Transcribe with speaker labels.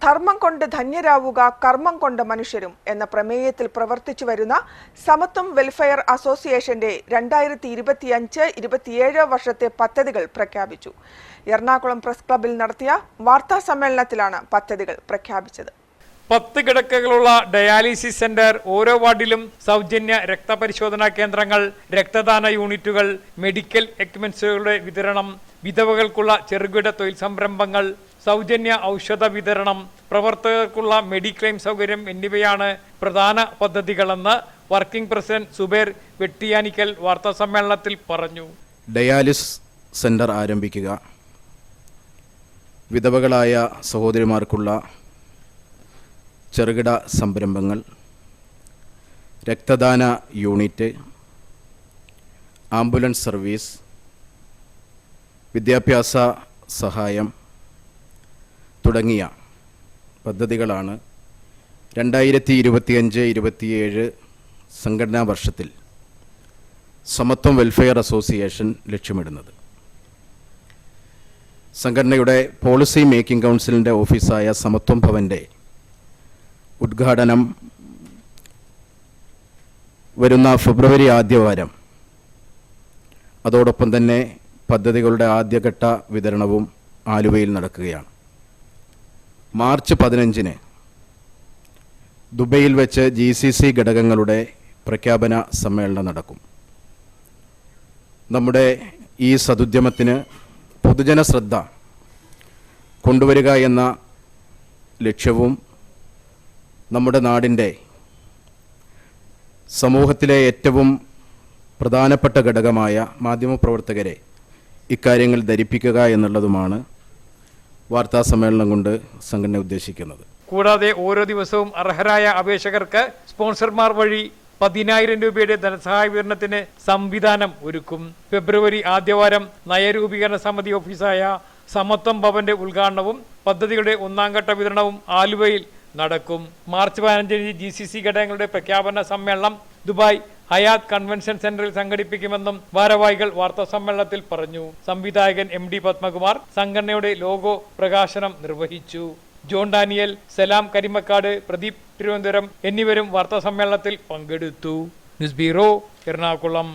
Speaker 1: ധർമ്മം കൊണ്ട് ധന്യരാവുക കർമ്മം കൊണ്ട് മനുഷ്യരും എന്ന പ്രമേയത്തിൽ പ്രവർത്തിച്ചു വരുന്ന സമത്വം വെൽഫെയർ അസോസിയേഷന്റെ 2025-27 വർഷത്തെ പദ്ധതികൾ പ്രഖ്യാപിച്ചു. എറണാകുളം പ്രസ് ക്ലബ്ബിൽ നടത്തിയ വാർത്താ സമ്മേളനത്തിലാണ് പദ്ധതികൾ പ്രഖ്യാപിച്ചത്.
Speaker 2: 10 കിടക്കകളുള്ള ഡയാലിസിസ് സെന്റർ, ഓരോ വാർഡിലും സൗജന്യ രക്തപരിശോധനാ കേന്ദ്രങ്ങൾ, രക്തദാന യൂണിറ്റുകൾ, മെഡിക്കൽ എക്യുപ്മെന്റ്സുകളുടെ വിതരണം, വിധവകൾക്കുള്ള ചെറുകിട തൊഴിൽ സംരംഭങ്ങൾ, സൗജന്യ ഔഷധ വിതരണം, പ്രവർത്തകർക്കുള്ള മെഡിക്ലെയിം സൗകര്യം എന്നിവയാണ് പ്രധാന പദ്ധതികളെന്ന് വർക്കിംഗ് പ്രസിഡന്റ് സുബൈർ വെട്ടിയാനിക്കൽ വാർത്താസമ്മേളനത്തിൽ പറഞ്ഞു.
Speaker 3: ഡയാലിസിസ് സെന്റർ ആരംഭിക്കുക, വിധവകളായ സഹോദരിമാർക്കുള്ള ചെറുകിട സംരംഭങ്ങൾ, രക്തദാന യൂണിറ്റ്, ആംബുലൻസ് സർവീസ്, വിദ്യാഭ്യാസ സഹായം തുടങ്ങിയ പദ്ധതികളാണ് 2025-27 സംഘടനാ വർഷത്തിൽ സമത്വം വെൽഫെയർ അസോസിയേഷൻ ലക്ഷ്യമിടുന്നത്. സംഘടനയുടെ പോളിസി മേക്കിംഗ് കൗൺസിലിൻ്റെ ഓഫീസായ സമത്വം ഭവൻ്റെ ഉദ്ഘാടനം വരുന്ന ഫെബ്രുവരി ആദ്യവാരം, അതോടൊപ്പം തന്നെ പദ്ധതികളുടെ ആദ്യഘട്ട വിതരണവും ആലുവയിൽ നടക്കുകയാണ്. മാർച്ച് 15-ന് ദുബൈയിൽ വെച്ച് GCC ഘടകങ്ങളുടെ പ്രഖ്യാപന സമ്മേളനം നടക്കും. നമ്മുടെ ഈ സദുദ്യമത്തിന് പൊതുജന ശ്രദ്ധ കൊണ്ടുവരിക എന്ന ലക്ഷ്യവും നമ്മുടെ നാടിൻ്റെ സമൂഹത്തിലെ ഏറ്റവും പ്രധാനപ്പെട്ട ഘടകമായ മാധ്യമപ്രവർത്തകരെ ഇക്കാര്യങ്ങൾ ധരിപ്പിക്കുക എന്നുള്ളതുമാണ് വാർത്താ സമ്മേളനം കൊണ്ട് സംഘടന ഉദ്ദേശിക്കുന്നത്.
Speaker 2: കൂടാതെ ഓരോ ദിവസവും അർഹരായ അപേക്ഷകർക്ക് സ്പോൺസർമാർ വഴി 10,000 രൂപയുടെ ധനസഹായ വിതരണത്തിന് സംവിധാനം ഒരുക്കും. ഫെബ്രുവരി ആദ്യവാരം നയരൂപീകരണ സമിതി ഓഫീസായ സമത്വം ഭവന്റെ ഉദ്ഘാടനവും പദ്ധതികളുടെ 1ാം ഘട്ട വിതരണവും ആലുവയിൽ നടക്കും. മാർച്ച് 15-ന് GCC ഘടകങ്ങളുടെ പ്രഖ്യാപന സമ്മേളനം ദുബായ് ഹയാത്ത് കൺവെൻഷൻ സെന്ററിൽ സംഘടിപ്പിക്കുമെന്നും ഭാരവാഹികൾ വാർത്താ സമ്മേളനത്തിൽ പറഞ്ഞു. സംവിധായകൻ MD പത്മകുമാർ സംഘടനയുടെ ലോഗോ പ്രകാശനം നിർവഹിച്ചു. ജോൺ ഡാനിയൽ, സലാം കരിമക്കാട്, പ്രദീപ് തിരുവനന്തപുരം എന്നിവരും വാർത്താ സമ്മേളനത്തിൽ പങ്കെടുത്തു. News bureau, Ernakulam.